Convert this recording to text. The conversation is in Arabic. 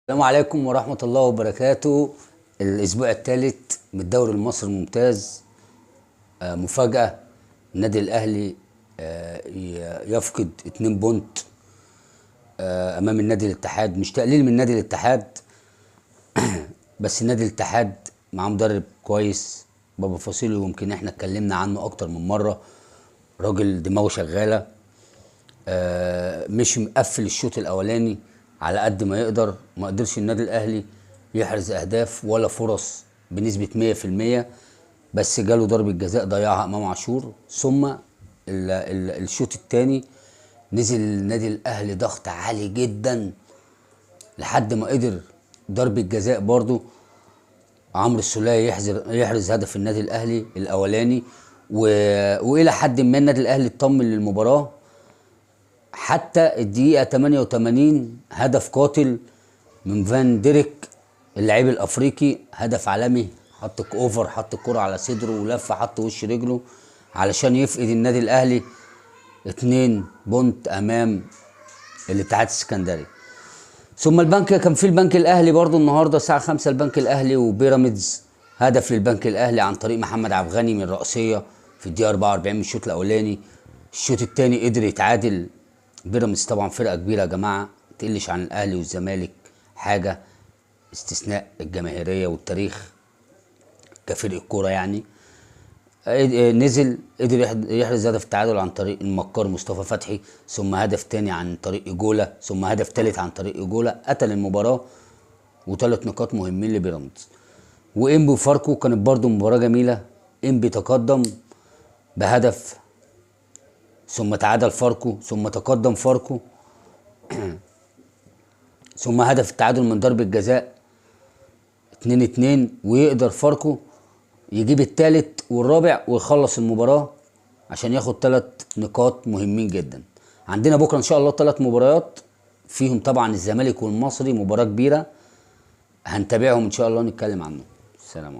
السلام عليكم ورحمة الله وبركاته. الأسبوع الثالث من الدوري المصري الممتاز. مفاجأة. النادي الأهلي يفقد 2 بونت أمام النادي الاتحاد. مش تقليل من نادي الاتحاد، بس النادي الاتحاد معاه مدرب كويس، بابا فاصيلو. يمكن احنا اتكلمنا عنه أكتر من مرة. راجل دماغه شغالة. مش مقفل الشوط الأولاني على قد ما يقدر. ما قدرش النادي الاهلي يحرز اهداف ولا فرص بنسبه 100%، بس جاله ضربه جزاء ضيعها امام عاشور. ثم الشوط الثاني نزل النادي الاهلي ضغط عالي جدا لحد ما قدر ضربه جزاء برضو عمرو السولية يحرز هدف النادي الاهلي الاولاني. والى حد ما النادي الاهلي اطمن للمباراه حتى الدقيقة 88. هدف قاتل من فان ديريك اللاعب الافريقي، هدف عالمي. حط اوفر، حط الكرة على صدره ولف، حط وش رجله علشان يفقد النادي الاهلي 2 بونت امام الاتحاد السكندري. ثم البنك كان في البنك الاهلي برضو النهارده الساعة 5، البنك الاهلي وبيراميدز. هدف للبنك الاهلي عن طريق محمد عبد الغني من رأسية في الدقيقة 44 من الشوط الاولاني. الشوط الثاني قدر يتعادل. بيراميدز طبعا فرقه كبيره يا جماعه، ما تقلش عن الاهلي والزمالك حاجه، استثناء الجماهيريه والتاريخ كفرق الكوره يعني. نزل قدر يحرز هدف التعادل عن طريق المكار مصطفى فتحي، ثم هدف تاني عن طريق اجولا، ثم هدف تالت عن طريق اجولا. قتل المباراه و3 نقاط مهمين لبيراميدز. وانبي وفاركو كانت برضو مباراه جميله. انبي تقدم بهدف، ثم تعادل فاركو، ثم تقدم فاركو، ثم هدف التعادل من ضربة جزاء 2-2. ويقدر فاركو يجيب الثالث والرابع ويخلص المباراة عشان ياخد 3 نقاط مهمين جدا. عندنا بكرة ان شاء الله 3 مباريات، فيهم طبعا الزمالك والمصري، مباراة كبيرة هنتابعهم ان شاء الله، نتكلم عنهم. السلام عليكم.